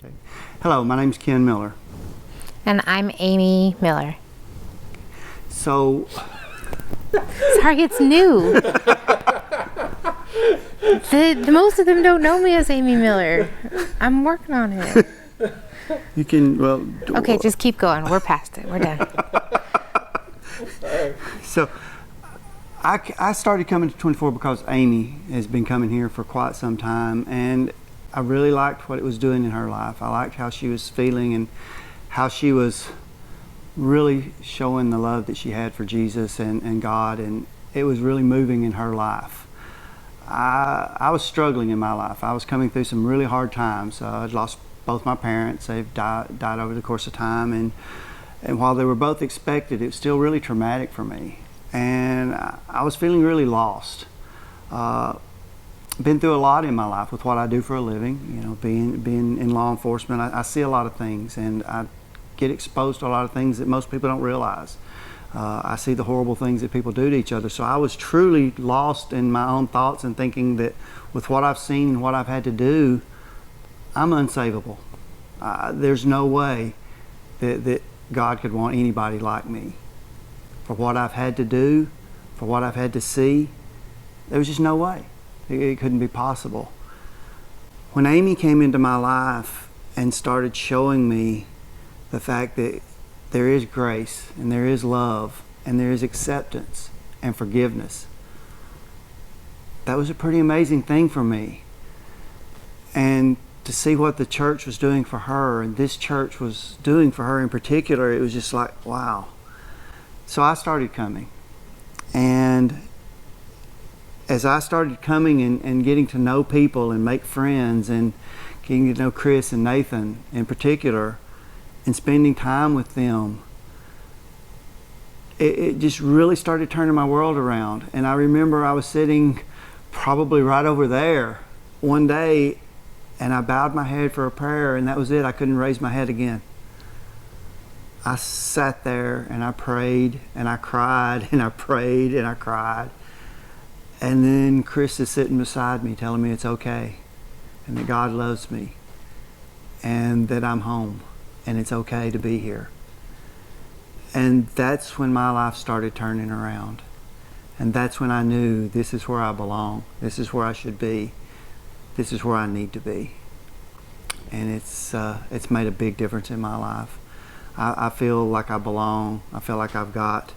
Okay. Hello, my name's Ken Miller. And I'm Amy Miller. So, sorry, it's new. Most of them don't know me as Amy Miller. I'm working on it. You can, well... Okay, just keep going. We're past it. We're done. So, I started coming to 24 because Amy has been coming here for quite some time, and I really liked what it was doing in her life. I liked how she was feeling and how she was really showing the love that she had for Jesus and God, and it was really moving in her life. I was struggling in my life. I was coming through some really hard times. I'd lost both my parents. They've died over the course of time, and while they were both expected, it was still really traumatic for me. And I was feeling really lost. Been through a lot in my life with what I do for a living. You know, being in law enforcement, I see a lot of things, and I get exposed to a lot of things that most people don't realize. I see the horrible things that people do to each other. So I was truly lost in my own thoughts and thinking that with what I've seen and what I've had to do, I'm unsavable. There's no way that God could want anybody like me. For what I've had to do, for what I've had to see, there was just no way. It couldn't be possible. When Amy came into my life and started showing me the fact that there is grace and there is love and there is acceptance and forgiveness, that was a pretty amazing thing for me. And to see what the church was doing for her and this church was doing for her in particular, it was just like, wow. So I started coming. And as I started coming and getting to know people and make friends and getting to know Chris and Nathan in particular and spending time with them, it just really started turning my world around. And I remember I was sitting probably right over there one day, and I bowed my head for a prayer, and that was it. I couldn't raise my head again. I sat there and I prayed and I cried and I prayed and I cried. And then Chris is sitting beside me telling me it's okay and that God loves me and that I'm home and it's okay to be here. And that's when my life started turning around. And that's when I knew this is where I belong. This is where I should be. This is where I need to be. And it's made a big difference in my life. I feel like I belong. I feel like I've got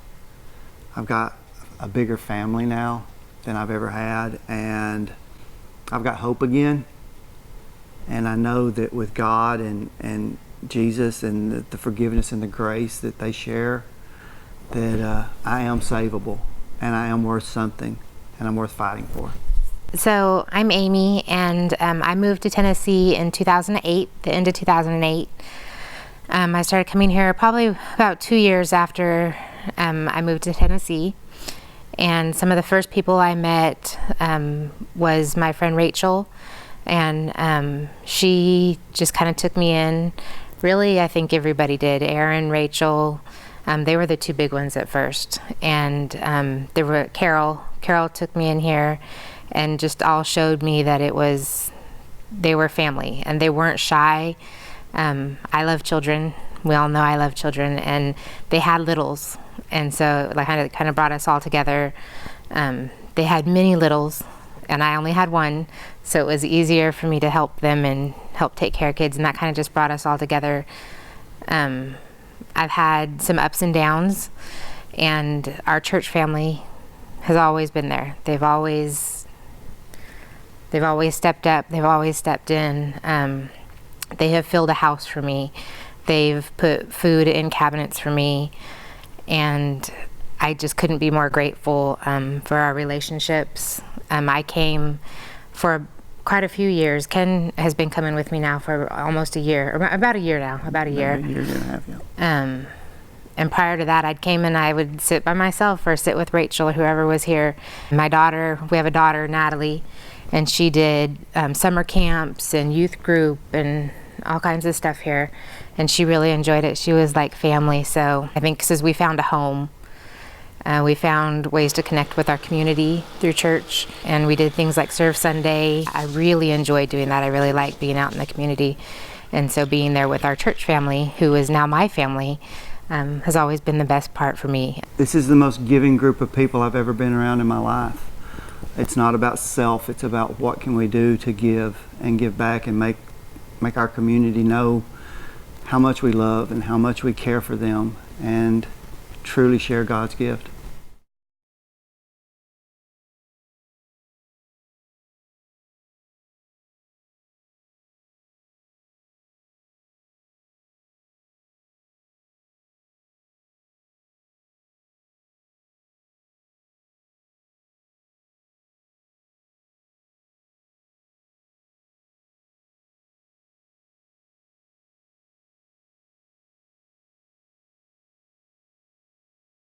a bigger family now than I've ever had, and I've got hope again. And I know that with God and Jesus and the forgiveness and the grace that they share, that I am savable and I am worth something and I'm worth fighting for. So I'm Amy, and I moved to Tennessee in 2008, the end of 2008. I started coming here probably about 2 years after I moved to Tennessee. And some of the first people I met was my friend Rachel. And she just kind of took me in. Really, I think everybody did. Aaron, Rachel, they were the two big ones at first. And there were Carol. Carol took me in here and just all showed me that they were family and they weren't shy. I love children. We all know I love children, and they had littles, and so like kind of brought us all together. They had many littles, and I only had one, so it was easier for me to help them and help take care of kids, and that kind of just brought us all together. I've had some ups and downs, and our church family has always been there. They've always stepped up. They've always stepped in. They have filled a house for me. They've put food in cabinets for me. And I just couldn't be more grateful for our relationships. I came for quite a few years. Ken has been coming with me now for almost a year, or about a year now, about a year. About a year and a half, yeah. And prior to that, I'd came and I would sit by myself or sit with Rachel or whoever was here. My daughter, we have a daughter, Natalie, and she did summer camps and youth group and all kinds of stuff here, and she really enjoyed it. She was like family. So I think since we found a home, we found ways to connect with our community through church, and we did things like Serve Sunday. I really enjoyed doing that. I really liked being out in the community, And so being there with our church family, who is now my family, has always been the best part for me. This is the most giving group of people I've ever been around in my life. It's not about self, it's about what can we do to give and give back and make our community know how much we love and how much we care for them and truly share God's gift.